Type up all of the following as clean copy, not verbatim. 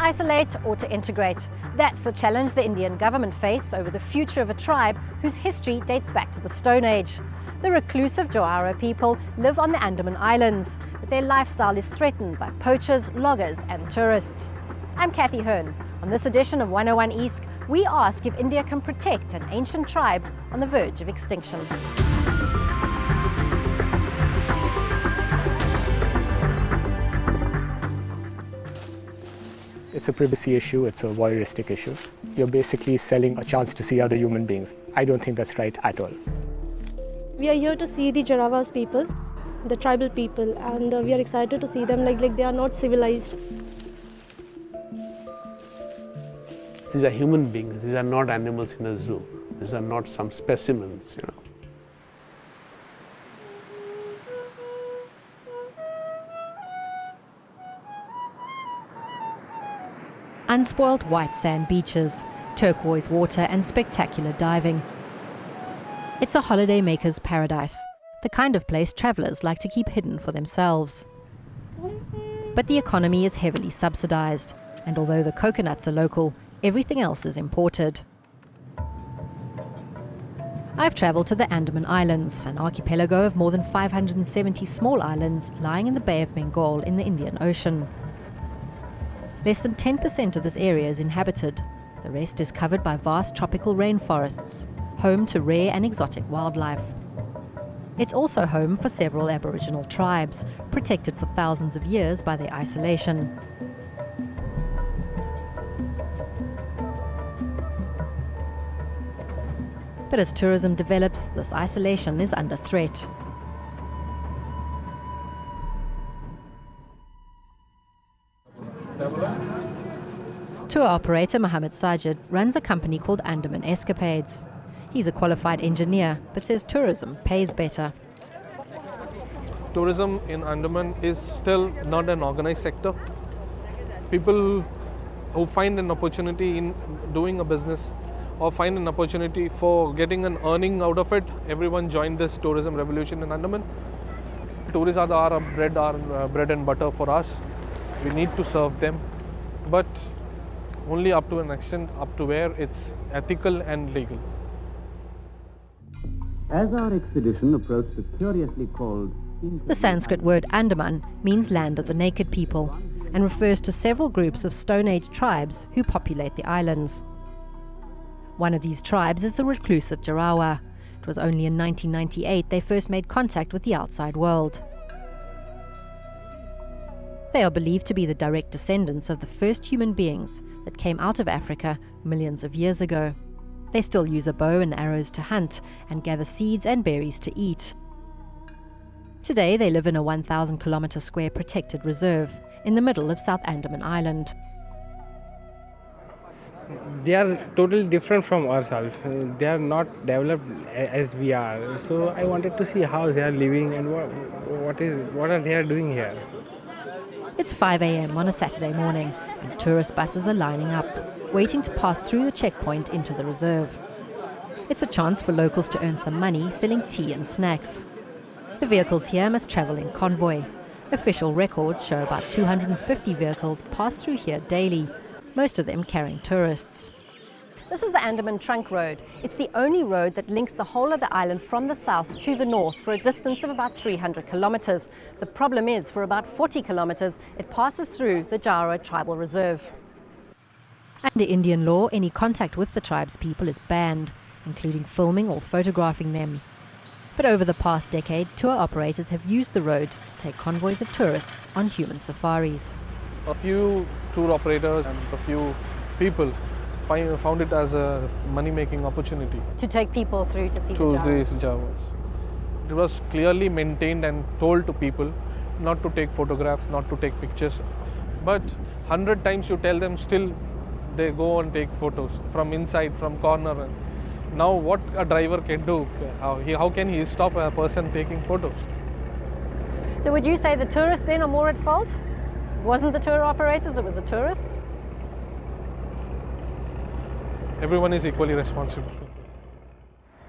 isolate or to integrate? That's the challenge the Indian government face over the future of a tribe whose history dates back to the Stone Age. The reclusive jarawa people live on the Andaman Islands, but their lifestyle is threatened by poachers, loggers and tourists. I'm Kathy Hearn. On this edition of 101 East, we ask if India can protect an ancient tribe on the verge of extinction. It's a privacy issue, it's a voyeuristic issue. You're basically selling a chance to see other human beings. I don't think that's right at all. We are here to see the Jarawas people, the tribal people, and we are excited to see them like they are not civilized. These are human beings, these are not animals in a zoo. These are not some specimens, Unspoiled white sand beaches, turquoise water and spectacular diving. It's a holiday maker's paradise, the kind of place travellers like to keep hidden for themselves. But the economy is heavily subsidised, and although the coconuts are local, everything else is imported. I've travelled to the Andaman Islands, an archipelago of more than 570 small islands lying in the Bay of Bengal in the Indian Ocean. Less than 10% of this area is inhabited. The rest is covered by vast tropical rainforests, home to rare and exotic wildlife. It's also home for several Aboriginal tribes, protected for thousands of years by their isolation. But as tourism develops, this isolation is under threat. Tour operator Mohammed Sajid runs a company called Andaman Escapades. He's a qualified engineer, but says tourism pays better. Tourism in Andaman is still not an organized sector. People who find an opportunity in doing a business or find an opportunity for getting an earning out of it, everyone joined this tourism revolution in Andaman. Tourists are our bread and butter for us. We need to serve them, but only up to an extent, up to where it's ethical and legal. As our expedition approached the curiously called... The Sanskrit word Andaman means land of the naked people and refers to several groups of Stone Age tribes who populate the islands. One of these tribes is the reclusive Jarawa. It was only in 1998 they first made contact with the outside world. They are believed to be the direct descendants of the first human beings that came out of Africa millions of years ago. They still use a bow and arrows to hunt and gather seeds and berries to eat. Today they live in a 1,000-kilometre square protected reserve in the middle of South Andaman Island. They are totally different from ourselves. They are not developed as we are. So I wanted to see how they are living and what are they doing here. It's 5 a.m. on a Saturday morning, and tourist buses are lining up, waiting to pass through the checkpoint into the reserve. It's a chance for locals to earn some money selling tea and snacks. The vehicles here must travel in convoy. Official records show about 250 vehicles pass through here daily, most of them carrying tourists. This is the Andaman Trunk Road. It's the only road that links the whole of the island from the south to the north for a distance of about 300 kilometers. The problem is, for about 40 kilometers, it passes through the Jarawa Tribal Reserve. Under Indian law, any contact with the tribe's people is banned, including filming or photographing them. But over the past decade, tour operators have used the road to take convoys of tourists on human safaris. A few tour operators and a few people found it as a money-making opportunity. To take people through to see the Jawas. It was clearly maintained and told to people not to take photographs, not to take pictures. But 100 times you tell them, still they go and take photos from inside, from corner. Now what a driver can do, how can he stop a person taking photos? So would you say the tourists then are more at fault? It wasn't the tour operators, it was the tourists? Everyone is equally responsible.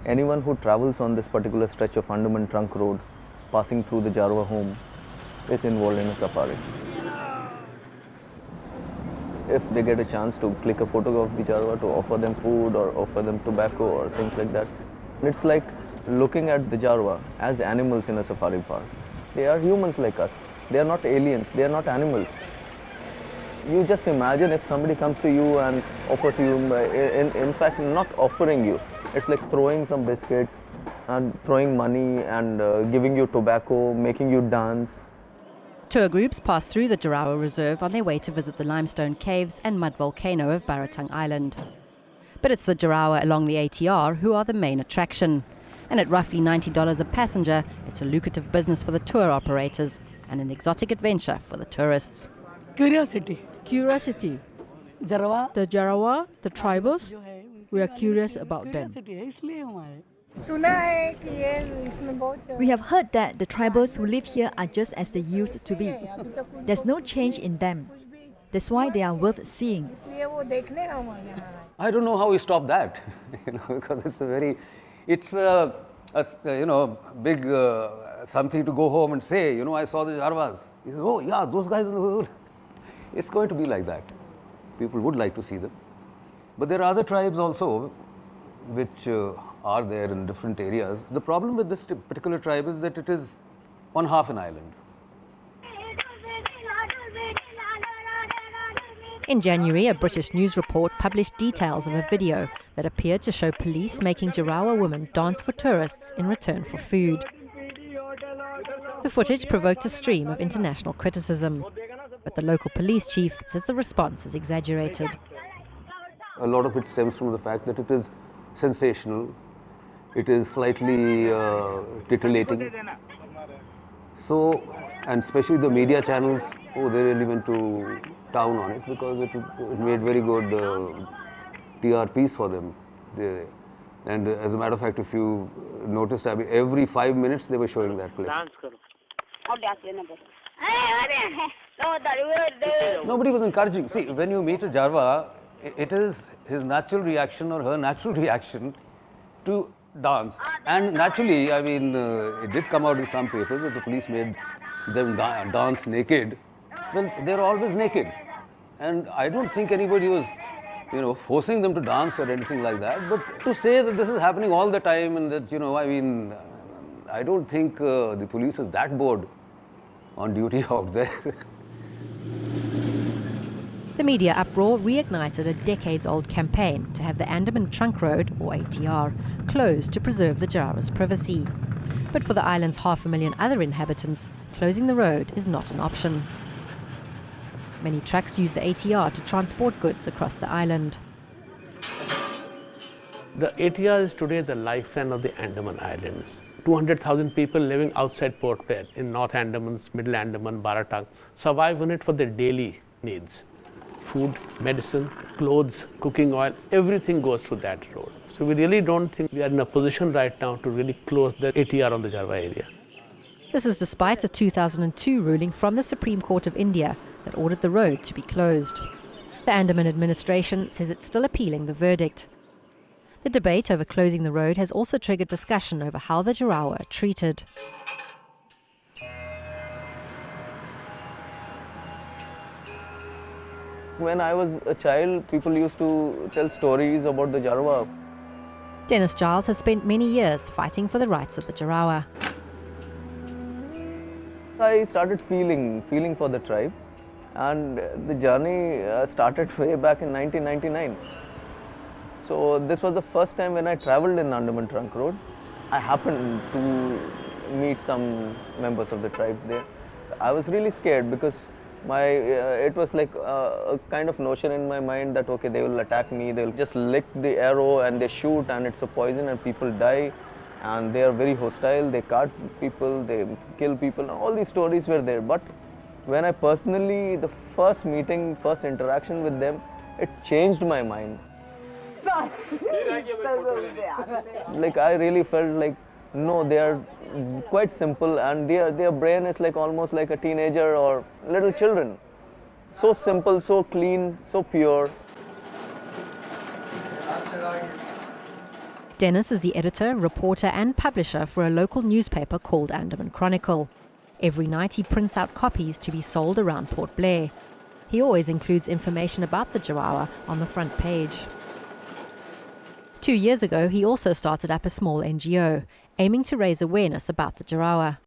Anyone who travels on this particular stretch of Andaman Trunk Road, passing through the Jarawa home, is involved in a safari. if they get a chance to click a photo of the jarawa, to offer them food or offer them tobacco or things like that. It's like looking at the jarawa as animals in a safari park. They are humans like us. They are not aliens. They are not animals. You just imagine if somebody comes to you and offers you, in fact, not offering you. It's like throwing some biscuits and throwing money and giving you tobacco, making you dance. Tour groups pass through the Jarawa Reserve on their way to visit the limestone caves and mud volcano of Baratang Island. But it's the Jarawa along the ATR who are the main attraction. And at roughly $90 a passenger, it's a lucrative business for the tour operators and an exotic adventure for the tourists. Curiosity. Jarawa, the tribals, we are curious about them. We have heard that the tribals who live here are just as they used to be. There's no change in them. That's why they are worth seeing. I don't know how we stop that, because it's a big something to go home and say, I saw the Jarawas. He says, oh yeah, those guys in the hood. It's going to be like that. People would like to see them. But there are other tribes also which are there in different areas. The problem with this particular tribe is that it is on half an island. In January, a British news report published details of a video that appeared to show police making Jarawa women dance for tourists in return for food. The footage provoked a stream of international criticism, but the local police chief says the response is exaggerated. A lot of it stems from the fact that it is sensational, it is slightly titillating. So, and especially the media channels, they really went to town on it because it made very good PR piece for them. And as a matter of fact, if you noticed, every 5 minutes they were showing that place. Nobody was encouraging. See, when you meet a Jarawa, it is his natural reaction or her natural reaction to dance. And naturally, it did come out in some papers that the police made them dance naked. Well, they're always naked. And I don't think anybody was, forcing them to dance or anything like that. But to say that this is happening all the time and that, I don't think the police is that bored on duty out there. The media uproar reignited a decades-old campaign to have the Andaman Trunk Road, or ATR, closed to preserve the Jarawa's privacy. But for the island's 500,000 other inhabitants, closing the road is not an option. Many trucks use the ATR to transport goods across the island. The ATR is today the lifeline of the Andaman Islands. 200,000 people living outside Port Pier in North Andamans, Middle Andaman, Baratang survive on it for their daily needs. Food, medicine, clothes, cooking oil, everything goes through that road. So we really don't think we are in a position right now to really close the ATR on the Jarawa area. This is despite a 2002 ruling from the Supreme Court of India that ordered the road to be closed. The Andaman administration says it's still appealing the verdict. The debate over closing the road has also triggered discussion over how the Jarawa are treated. When I was a child, people used to tell stories about the Jarawa. Dennis Giles has spent many years fighting for the rights of the Jarawa. I started feeling for the tribe, and the journey started way back in 1999. So this was the first time when I travelled in Andaman Trunk Road. I happened to meet some members of the tribe there. I was really scared because it was like a kind of notion in my mind that okay, they will attack me, they will just lick the arrow and they shoot and it's a poison and people die and they are very hostile, they cut people, they kill people, and all these stories were there. But when I personally, the first meeting, first interaction with them, it changed my mind. Like I really felt like, no, they are quite simple and their brain is like almost like a teenager or little children. So simple, so clean, so pure. Dennis is the editor, reporter and publisher for a local newspaper called Andaman Chronicle. Every night he prints out copies to be sold around Port Blair. He always includes information about the jarawa on the front page. 2 years ago, he also started up a small NGO, aiming to raise awareness about the jarawa.